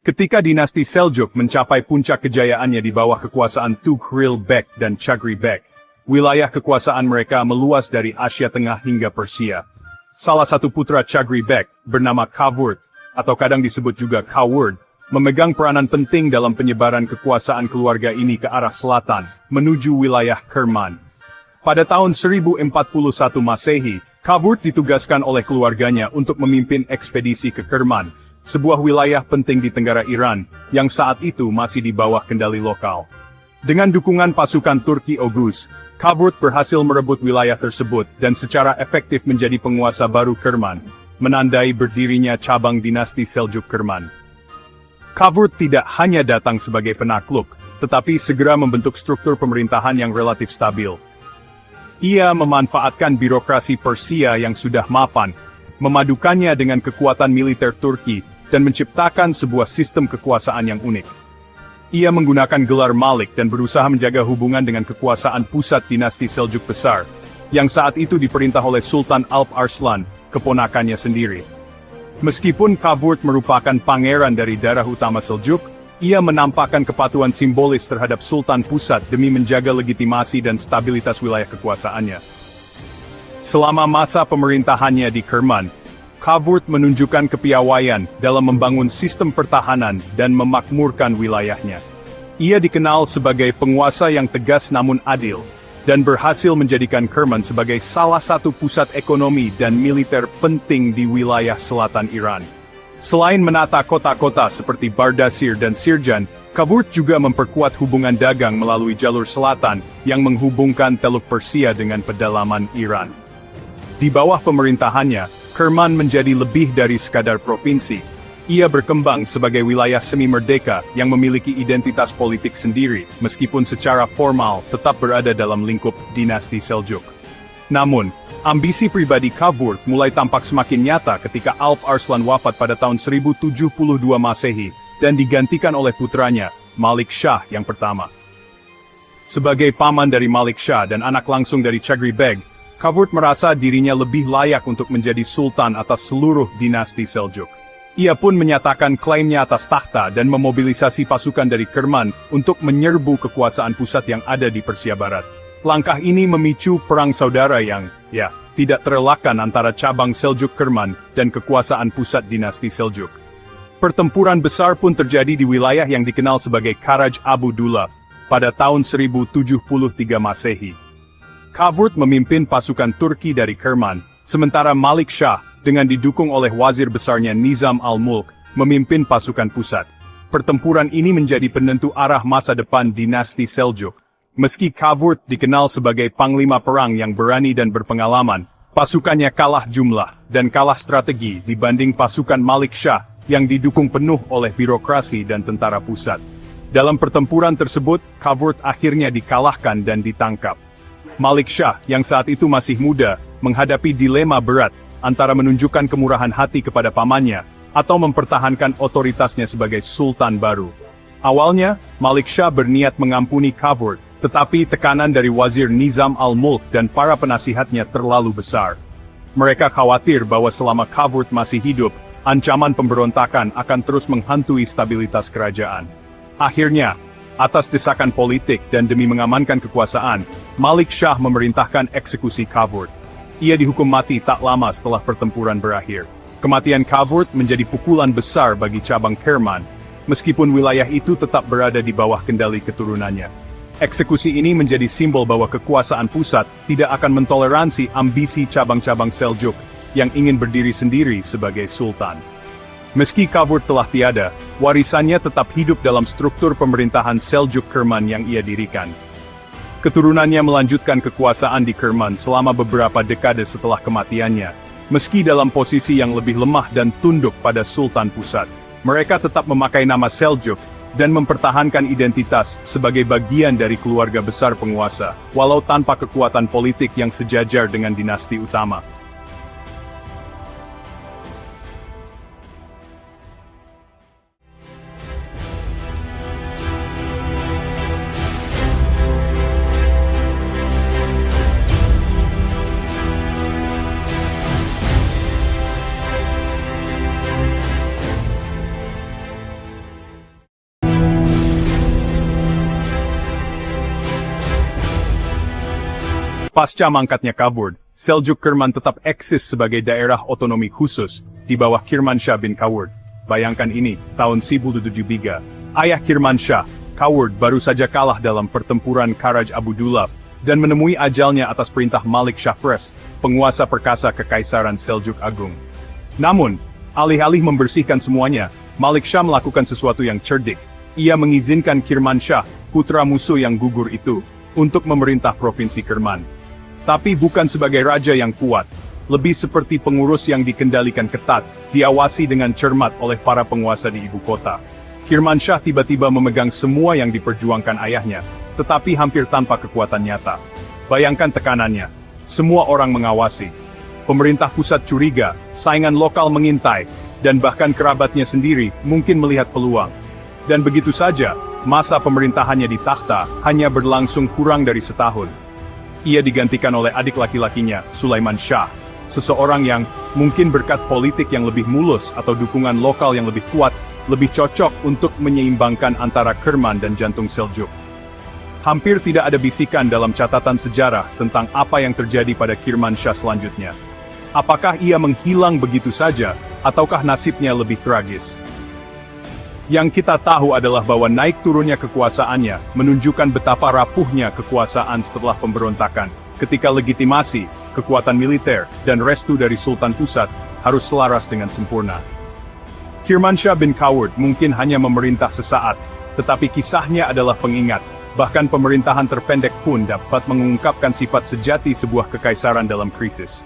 Ketika dinasti Seljuk mencapai puncak kejayaannya di bawah kekuasaan Tughril Bek dan Chagri Bek, wilayah kekuasaan mereka meluas dari Asia Tengah hingga Persia. Salah satu putra Chagri Bek, bernama Kavurt, atau kadang disebut juga Kawurd, memegang peranan penting dalam penyebaran kekuasaan keluarga ini ke arah selatan, menuju wilayah Kerman. Pada tahun 1041 Masehi, Kavurt ditugaskan oleh keluarganya untuk memimpin ekspedisi ke Kerman, sebuah wilayah penting di tenggara Iran, yang saat itu masih di bawah kendali lokal. Dengan dukungan pasukan Turki Oghuz, Kavurt berhasil merebut wilayah tersebut dan secara efektif menjadi penguasa baru Kerman, menandai berdirinya cabang dinasti Seljuk Kerman. Kavurt tidak hanya datang sebagai penakluk, tetapi segera membentuk struktur pemerintahan yang relatif stabil. Ia memanfaatkan birokrasi Persia yang sudah mapan, memadukannya dengan kekuatan militer Turki, dan menciptakan sebuah sistem kekuasaan yang unik. Ia menggunakan gelar Malik dan berusaha menjaga hubungan dengan kekuasaan pusat dinasti Seljuk besar, yang saat itu diperintah oleh Sultan Alp Arslan, keponakannya sendiri. Meskipun Kavurt merupakan pangeran dari darah utama Seljuk, ia menampakkan kepatuhan simbolis terhadap Sultan pusat demi menjaga legitimasi dan stabilitas wilayah kekuasaannya. Selama masa pemerintahannya di Kerman, Kavurt menunjukkan kepiawaian dalam membangun sistem pertahanan dan memakmurkan wilayahnya. Ia dikenal sebagai penguasa yang tegas namun adil, dan berhasil menjadikan Kerman sebagai salah satu pusat ekonomi dan militer penting di wilayah selatan Iran. Selain menata kota-kota seperti Bardasir dan Sirjan, Kavurt juga memperkuat hubungan dagang melalui jalur selatan yang menghubungkan Teluk Persia dengan pedalaman Iran. Di bawah pemerintahannya, Kerman menjadi lebih dari sekadar provinsi. Ia berkembang sebagai wilayah semi-merdeka yang memiliki identitas politik sendiri, meskipun secara formal tetap berada dalam lingkup dinasti Seljuk. Namun, ambisi pribadi Kavurt mulai tampak semakin nyata ketika Alp Arslan wafat pada tahun 1072 Masehi, dan digantikan oleh putranya, Malik Shah yang pertama. Sebagai paman dari Malik Shah dan anak langsung dari Chagri Beg, Kavurt merasa dirinya lebih layak untuk menjadi sultan atas seluruh dinasti Seljuk. Ia pun menyatakan klaimnya atas takhta dan memobilisasi pasukan dari Kerman untuk menyerbu kekuasaan pusat yang ada di Persia Barat. Langkah ini memicu perang saudara yang, tidak terelakkan antara cabang Seljuk Kerman dan kekuasaan pusat dinasti Seljuk. Pertempuran besar pun terjadi di wilayah yang dikenal sebagai Karaj Abu Dulaf pada tahun 1073 Masehi. Kavurt memimpin pasukan Turki dari Kerman, sementara Malik Shah, dengan didukung oleh wazir besarnya Nizam al-Mulk, memimpin pasukan pusat. Pertempuran ini menjadi penentu arah masa depan dinasti Seljuk. Meski Kavurt dikenal sebagai panglima perang yang berani dan berpengalaman, pasukannya kalah jumlah dan kalah strategi dibanding pasukan Malik Shah yang didukung penuh oleh birokrasi dan tentara pusat. Dalam pertempuran tersebut, Kavurt akhirnya dikalahkan dan ditangkap. Malik Shah, yang saat itu masih muda, menghadapi dilema berat antara menunjukkan kemurahan hati kepada pamannya atau mempertahankan otoritasnya sebagai sultan baru. Awalnya, Malik Shah berniat mengampuni Kavurt, tetapi tekanan dari wazir Nizam al-Mulk dan para penasihatnya terlalu besar. Mereka khawatir bahwa selama Kavurt masih hidup, ancaman pemberontakan akan terus menghantui stabilitas kerajaan. Akhirnya, atas desakan politik dan demi mengamankan kekuasaan, Malik Shah memerintahkan eksekusi Kavurt. Ia dihukum mati tak lama setelah pertempuran berakhir. Kematian Kavurt menjadi pukulan besar bagi cabang Kerman, meskipun wilayah itu tetap berada di bawah kendali keturunannya. Eksekusi ini menjadi simbol bahwa kekuasaan pusat tidak akan mentoleransi ambisi cabang-cabang Seljuk yang ingin berdiri sendiri sebagai sultan. Meski Kavurt telah tiada, warisannya tetap hidup dalam struktur pemerintahan Seljuk Kerman yang ia dirikan. Keturunannya melanjutkan kekuasaan di Kerman selama beberapa dekade setelah kematiannya. Meski dalam posisi yang lebih lemah dan tunduk pada Sultan Pusat, mereka tetap memakai nama Seljuk dan mempertahankan identitas sebagai bagian dari keluarga besar penguasa, walau tanpa kekuatan politik yang sejajar dengan dinasti utama. Pasca mangkatnya Cavour, Seljuk Kerman tetap eksis sebagai daerah otonomi khusus di bawah Kirmanshah bin Cavour. Bayangkan ini, tahun 1073. Ayah Kirmanshah, Cavour baru saja kalah dalam pertempuran Karaj Abu Dulaf dan menemui ajalnya atas perintah Malik Shafres, penguasa perkasa Kekaisaran Seljuk Agung. Namun, alih-alih membersihkan semuanya, Malik Shah melakukan sesuatu yang cerdik. Ia mengizinkan Kirmanshah, putra musuh yang gugur itu, untuk memerintah Provinsi Kerman. Tapi bukan sebagai raja yang kuat, lebih seperti pengurus yang dikendalikan ketat, diawasi dengan cermat oleh para penguasa di ibu kota. Kirmanshah tiba-tiba memegang semua yang diperjuangkan ayahnya, tetapi hampir tanpa kekuatan nyata. Bayangkan tekanannya. Semua orang mengawasi. Pemerintah pusat curiga, saingan lokal mengintai, dan bahkan kerabatnya sendiri mungkin melihat peluang. Dan begitu saja, masa pemerintahannya di takhta hanya berlangsung kurang dari setahun. Ia digantikan oleh adik laki-lakinya, Sulaiman Shah, seseorang yang mungkin berkat politik yang lebih mulus atau dukungan lokal yang lebih kuat, lebih cocok untuk menyeimbangkan antara Kerman dan jantung Seljuk. Hampir tidak ada bisikan dalam catatan sejarah tentang apa yang terjadi pada Kirmanshah selanjutnya. Apakah ia menghilang begitu saja, ataukah nasibnya lebih tragis? Yang kita tahu adalah bahwa naik turunnya kekuasaannya menunjukkan betapa rapuhnya kekuasaan setelah pemberontakan, ketika legitimasi, kekuatan militer, dan restu dari Sultan Pusat harus selaras dengan sempurna. Kirmanshah bin Cavour mungkin hanya memerintah sesaat, tetapi kisahnya adalah pengingat, bahkan pemerintahan terpendek pun dapat mengungkapkan sifat sejati sebuah kekaisaran dalam krisis.